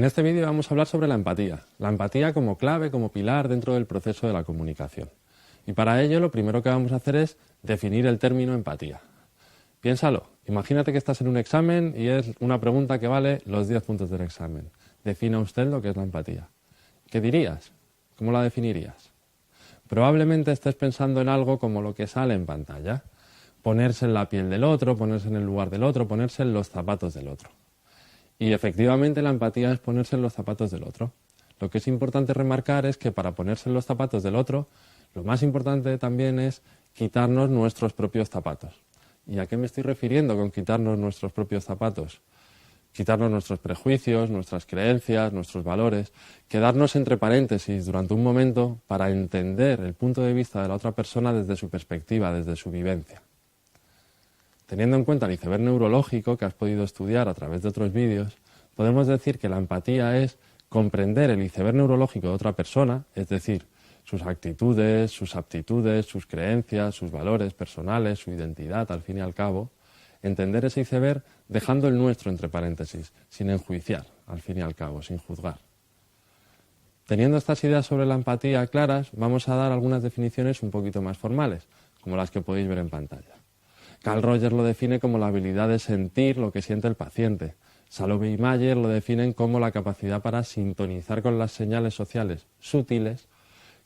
este vídeo vamos a hablar sobre la empatía como clave, como pilar dentro del proceso de la comunicación. Y para ello lo primero que vamos a hacer es definir el término empatía. Piénsalo, imagínate que estás en un examen y es una pregunta que vale los 10 puntos del examen. Defina usted lo que es la empatía. ¿Qué dirías? ¿Cómo la definirías? Probablemente estés pensando en algo como lo que sale en pantalla. Ponerse en la piel del otro, ponerse en el lugar del otro, ponerse en los zapatos del otro. Y efectivamente la empatía es ponerse en los zapatos del otro. Lo que es importante remarcar es que para ponerse en los zapatos del otro, lo más importante también es quitarnos nuestros propios zapatos. ¿Y a qué me estoy refiriendo con quitarnos nuestros propios zapatos? Quitarnos nuestros prejuicios, nuestras creencias, nuestros valores, quedarnos entre paréntesis durante un momento para entender el punto de vista de la otra persona desde su perspectiva, desde su vivencia. Teniendo en cuenta el iceberg neurológico que has podido estudiar a través de otros vídeos, podemos decir que la empatía es comprender el iceberg neurológico de otra persona, es decir, sus actitudes, sus aptitudes, sus creencias, sus valores personales, su identidad, al fin y al cabo, entender ese iceberg dejando el nuestro entre paréntesis, sin enjuiciar, al fin y al cabo, sin juzgar. Teniendo estas ideas sobre la empatía claras, vamos a dar algunas definiciones un poquito más formales, como las que podéis ver en pantalla. Carl Rogers lo define como la habilidad de sentir lo que siente el paciente. Salovey y Mayer lo definen como la capacidad para sintonizar con las señales sociales sutiles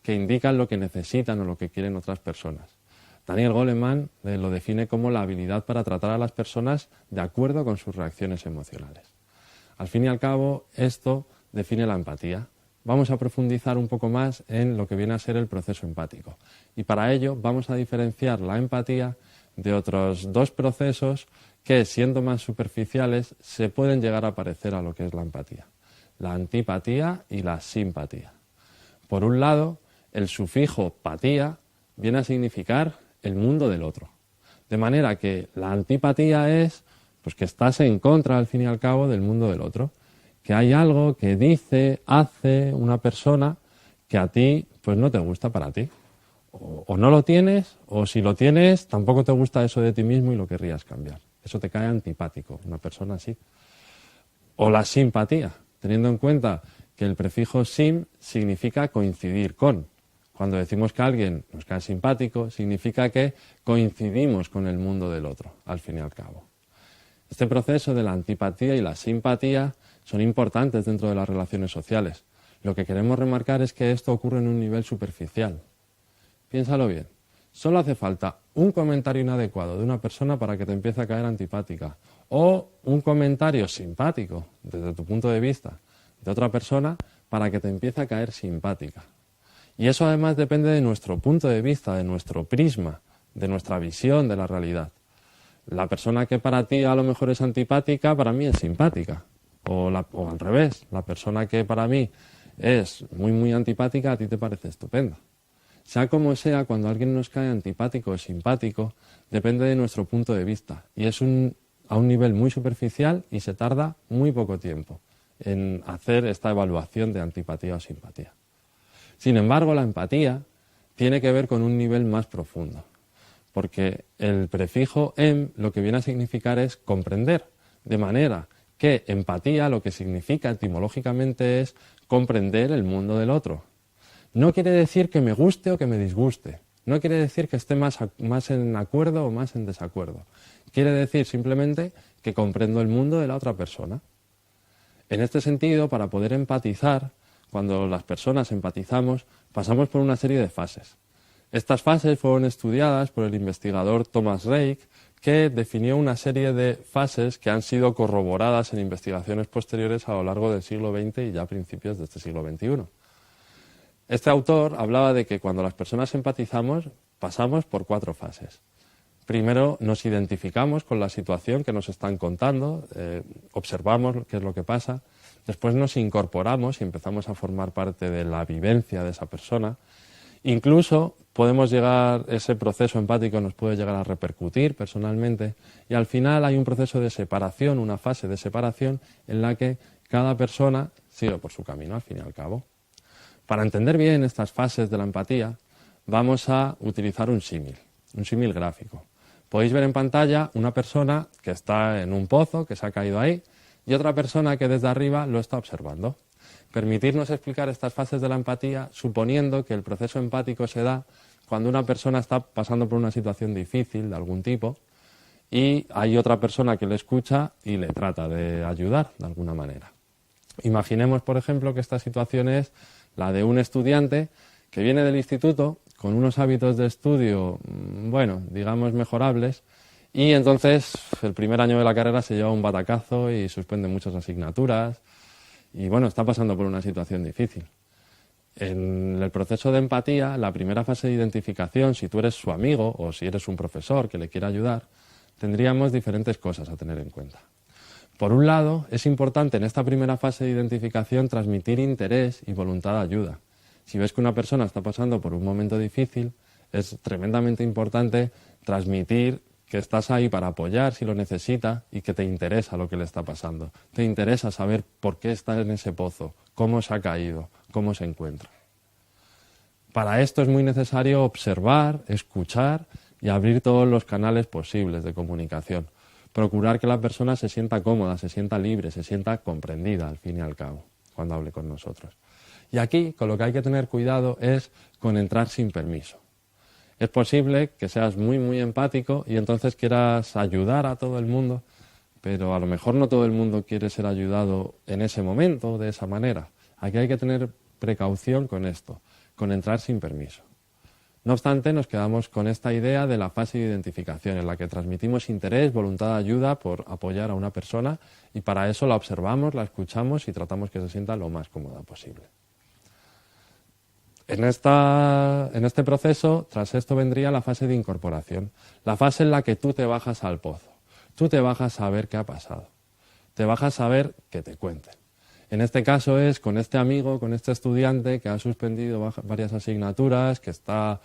que indican lo que necesitan o lo que quieren otras personas. Daniel Goleman lo define como la habilidad para tratar a las personas de acuerdo con sus reacciones emocionales. Al fin y al cabo, esto define la empatía. Vamos a profundizar un poco más en lo que viene a ser el proceso empático. Y para ello vamos a diferenciar la empatía de otros dos procesos que, siendo más superficiales, se pueden llegar a parecer a lo que es la empatía. La antipatía y la simpatía. Por un lado, el sufijo patía viene a significar el mundo del otro. De manera que la antipatía es pues, que estás en contra, al fin y al cabo, del mundo del otro. Que hay algo que dice, hace una persona que a ti pues, no te gusta para ti. O no lo tienes, o si lo tienes, tampoco te gusta eso de ti mismo y lo querrías cambiar. Eso te cae antipático, una persona así. O la simpatía, teniendo en cuenta que el prefijo sim significa coincidir con. Cuando decimos que alguien nos cae simpático, significa que coincidimos con el mundo del otro, al fin y al cabo. Este proceso de la antipatía y la simpatía son importantes dentro de las relaciones sociales. Lo que queremos remarcar es que esto ocurre en un nivel superficial. Piénsalo bien, solo hace falta un comentario inadecuado de una persona para que te empiece a caer antipática, o un comentario simpático, desde tu punto de vista, de otra persona para que te empiece a caer simpática. Y eso además depende de nuestro punto de vista, de nuestro prisma, de nuestra visión de la realidad. La persona que para ti a lo mejor es antipática, para mí es simpática. O al revés, la persona que para mí es muy antipática, a ti te parece estupenda. Sea como sea, cuando alguien nos cae antipático o simpático, depende de nuestro punto de vista. Y es a un nivel muy superficial y se tarda muy poco tiempo en hacer esta evaluación de antipatía o simpatía. Sin embargo, la empatía tiene que ver con un nivel más profundo, porque el prefijo em lo que viene a significar es comprender, de manera que empatía lo que significa etimológicamente es comprender el mundo del otro. No quiere decir que me guste o que me disguste, no quiere decir que esté más en acuerdo o más en desacuerdo, quiere decir simplemente que comprendo el mundo de la otra persona. En este sentido, para poder empatizar, cuando las personas empatizamos, pasamos por una serie de fases. Estas fases fueron estudiadas por el investigador Thomas Reich, que definió una serie de fases que han sido corroboradas en investigaciones posteriores a lo largo del siglo XX y ya a principios de este siglo XXI. Este autor hablaba de que cuando las personas empatizamos, pasamos por 4 fases. Primero nos identificamos con la situación que nos están contando, observamos qué es lo que pasa, después nos incorporamos y empezamos a formar parte de la vivencia de esa persona. Incluso ese proceso empático nos puede llegar a repercutir personalmente y al final hay un proceso de separación, una fase de separación en la que cada persona sigue por su camino al fin y al cabo. Para entender bien estas fases de la empatía vamos a utilizar un símil gráfico. Podéis ver en pantalla una persona que está en un pozo, que se ha caído ahí, y otra persona que desde arriba lo está observando. Permitirnos explicar estas fases de la empatía suponiendo que el proceso empático se da cuando una persona está pasando por una situación difícil de algún tipo y hay otra persona que le escucha y le trata de ayudar de alguna manera. Imaginemos, por ejemplo, que esta situación es la de un estudiante que viene del instituto con unos hábitos de estudio, bueno, digamos mejorables, y entonces el primer año de la carrera se lleva un batacazo y suspende muchas asignaturas y bueno, está pasando por una situación difícil. En el proceso de empatía, la primera fase de identificación, si tú eres su amigo o si eres un profesor que le quiere ayudar, tendríamos diferentes cosas a tener en cuenta. Por un lado, es importante en esta primera fase de identificación transmitir interés y voluntad de ayuda. Si ves que una persona está pasando por un momento difícil, es tremendamente importante transmitir que estás ahí para apoyar si lo necesita y que te interesa lo que le está pasando. Te interesa saber por qué está en ese pozo, cómo se ha caído, cómo se encuentra. Para esto es muy necesario observar, escuchar y abrir todos los canales posibles de comunicación. Procurar que la persona se sienta cómoda, se sienta libre, se sienta comprendida al fin y al cabo cuando hable con nosotros. Y aquí con lo que hay que tener cuidado es con entrar sin permiso. Es posible que seas muy empático y entonces quieras ayudar a todo el mundo, pero a lo mejor no todo el mundo quiere ser ayudado en ese momento, de esa manera. Aquí hay que tener precaución con esto, con entrar sin permiso. No obstante, nos quedamos con esta idea de la fase de identificación, en la que transmitimos interés, voluntad de ayuda por apoyar a una persona y para eso la observamos, la escuchamos y tratamos que se sienta lo más cómoda posible. En este proceso, tras esto vendría la fase de incorporación, la fase en la que tú te bajas al pozo, tú te bajas a ver qué ha pasado, te bajas a ver que te cuenten. En este caso es con este amigo, con este estudiante que ha suspendido varias asignaturas, que está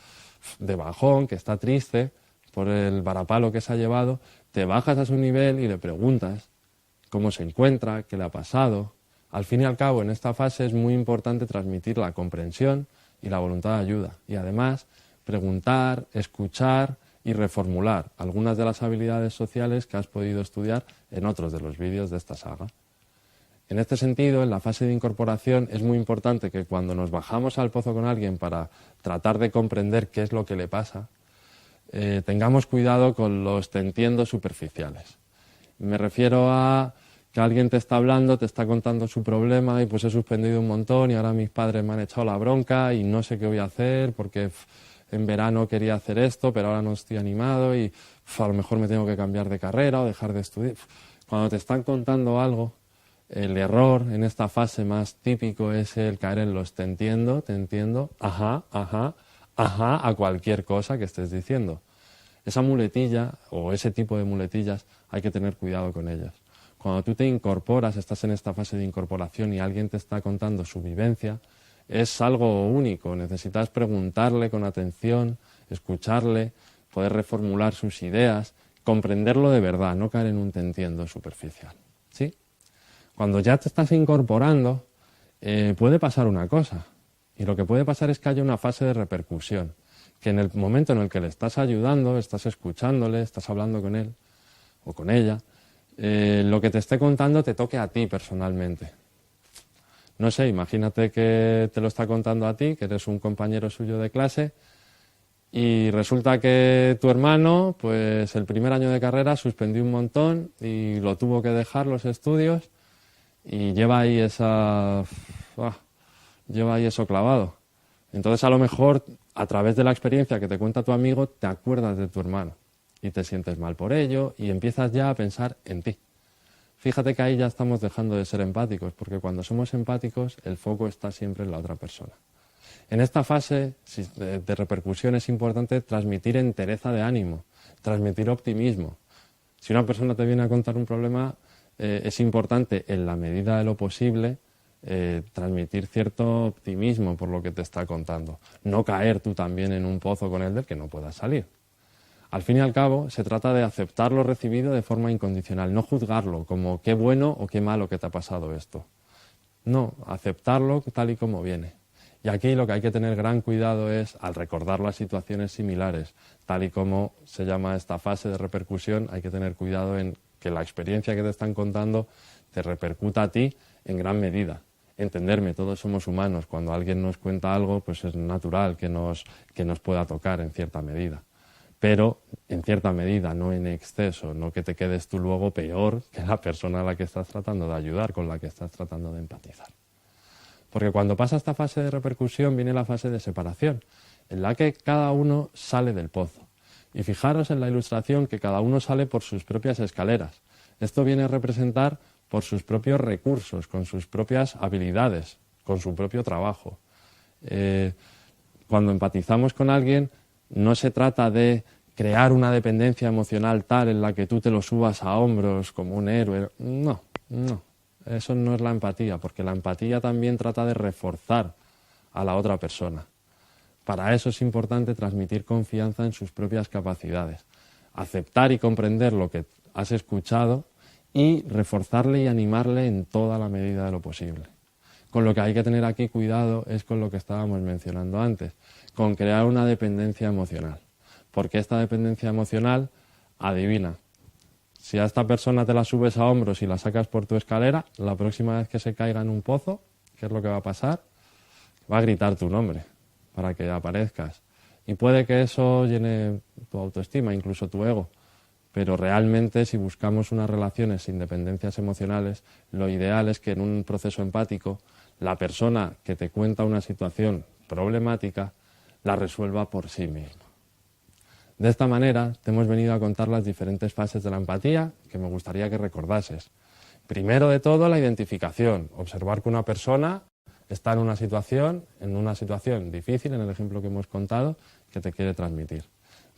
de bajón, que está triste por el varapalo que se ha llevado, te bajas a su nivel y le preguntas cómo se encuentra, qué le ha pasado. Al fin y al cabo, en esta fase es muy importante transmitir la comprensión y la voluntad de ayuda y además preguntar, escuchar y reformular algunas de las habilidades sociales que has podido estudiar en otros de los vídeos de esta saga. En este sentido, en la fase de incorporación es muy importante que cuando nos bajamos al pozo con alguien para tratar de comprender qué es lo que le pasa, tengamos cuidado con los te entiendo superficiales. Me refiero a que alguien te está hablando, te está contando su problema y pues he suspendido un montón y ahora mis padres me han echado la bronca y no sé qué voy a hacer porque en verano quería hacer esto pero ahora no estoy animado y a lo mejor me tengo que cambiar de carrera o dejar de estudiar. Cuando te están contando algo, el error en esta fase más típico es el caer en los te entiendo, ajá, a cualquier cosa que estés diciendo. Esa muletilla o ese tipo de muletillas hay que tener cuidado con ellas. Cuando tú te incorporas, estás en esta fase de incorporación y alguien te está contando su vivencia, es algo único. Necesitas preguntarle con atención, escucharle, poder reformular sus ideas, comprenderlo de verdad, no caer en un te entiendo superficial. ¿Sí? Cuando ya te estás incorporando, puede pasar una cosa. Y lo que puede pasar es que haya una fase de repercusión. Que en el momento en el que le estás ayudando, estás escuchándole, estás hablando con él o con ella, lo que te esté contando te toque a ti personalmente. No sé, imagínate que te lo está contando a ti, que eres un compañero suyo de clase y resulta que tu hermano, pues el primer año de carrera suspendió un montón y lo tuvo que dejar los estudios y lleva ahí eso clavado. Entonces a lo mejor a través de la experiencia que te cuenta tu amigo te acuerdas de tu hermano y te sientes mal por ello y empiezas ya a pensar en ti. Fíjate que ahí ya estamos dejando de ser empáticos, porque cuando somos empáticos el foco está siempre en la otra persona. En esta fase de repercusión es importante transmitir entereza de ánimo, transmitir optimismo. Si una persona te viene a contar un problema, es importante, en la medida de lo posible, transmitir cierto optimismo por lo que te está contando. No caer tú también en un pozo con él del que no puedas salir. Al fin y al cabo, se trata de aceptar lo recibido de forma incondicional, no juzgarlo como qué bueno o qué malo que te ha pasado esto. No, aceptarlo tal y como viene. Y aquí lo que hay que tener gran cuidado es, al recordar las situaciones similares, tal y como se llama esta fase de repercusión, hay que tener cuidado en que la experiencia que te están contando te repercuta a ti en gran medida. Entenderme, todos somos humanos, cuando alguien nos cuenta algo, pues es natural que nos pueda tocar en cierta medida. Pero en cierta medida, no en exceso, no que te quedes tú luego peor que la persona a la que estás tratando de ayudar, con la que estás tratando de empatizar. Porque cuando pasa esta fase de repercusión viene la fase de separación, en la que cada uno sale del pozo. Y fijaros en la ilustración que cada uno sale por sus propias escaleras. Esto viene a representar por sus propios recursos, con sus propias habilidades, con su propio trabajo. Cuando empatizamos con alguien, no se trata de crear una dependencia emocional tal en la que tú te lo subas a hombros como un héroe. No, no. Eso no es la empatía, porque la empatía también trata de reforzar a la otra persona. Para eso es importante transmitir confianza en sus propias capacidades, aceptar y comprender lo que has escuchado y reforzarle y animarle en toda la medida de lo posible. Con lo que hay que tener aquí cuidado es con lo que estábamos mencionando antes, con crear una dependencia emocional. Porque esta dependencia emocional, adivina, si a esta persona te la subes a hombros y la sacas por tu escalera, la próxima vez que se caiga en un pozo, ¿qué es lo que va a pasar? Va a gritar tu nombre para que aparezcas. Y puede que eso llene tu autoestima, incluso tu ego. Pero realmente, si buscamos unas relaciones sin dependencias emocionales, lo ideal es que en un proceso empático la persona que te cuenta una situación problemática la resuelva por sí misma. De esta manera te hemos venido a contar las diferentes fases de la empatía que me gustaría que recordases. Primero de todo, la identificación, observar que una persona está en una situación difícil, en el ejemplo que hemos contado, que te quiere transmitir.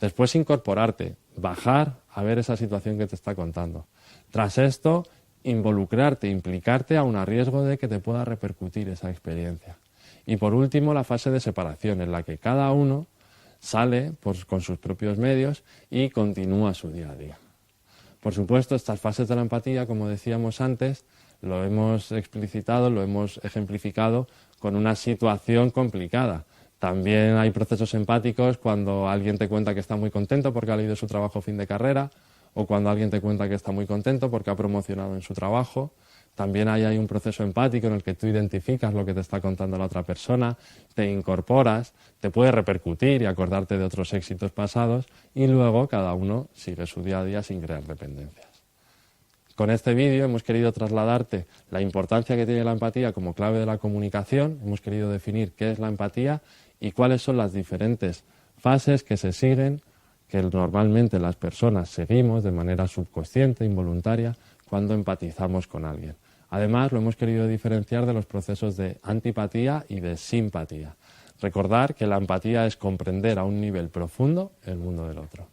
Después incorporarte, bajar a ver esa situación que te está contando. Tras esto, involucrarte, implicarte aun a riesgo de que te pueda repercutir esa experiencia. Y por último, la fase de separación, en la que cada uno sale con sus propios medios y continúa su día a día. Por supuesto, estas fases de la empatía, como decíamos antes, lo hemos explicitado, lo hemos ejemplificado con una situación complicada. También hay procesos empáticos cuando alguien te cuenta que está muy contento porque ha leído su trabajo fin de carrera, o cuando alguien te cuenta que está muy contento porque ha promocionado en su trabajo. También hay un proceso empático en el que tú identificas lo que te está contando la otra persona, te incorporas, te puede repercutir y acordarte de otros éxitos pasados, y luego cada uno sigue su día a día sin crear dependencias. Con este vídeo hemos querido trasladarte la importancia que tiene la empatía como clave de la comunicación, hemos querido definir qué es la empatía y cuáles son las diferentes fases que se siguen, que normalmente las personas seguimos de manera subconsciente, involuntaria, cuando empatizamos con alguien. Además, lo hemos querido diferenciar de los procesos de antipatía y de simpatía. Recordar que la empatía es comprender a un nivel profundo el mundo del otro.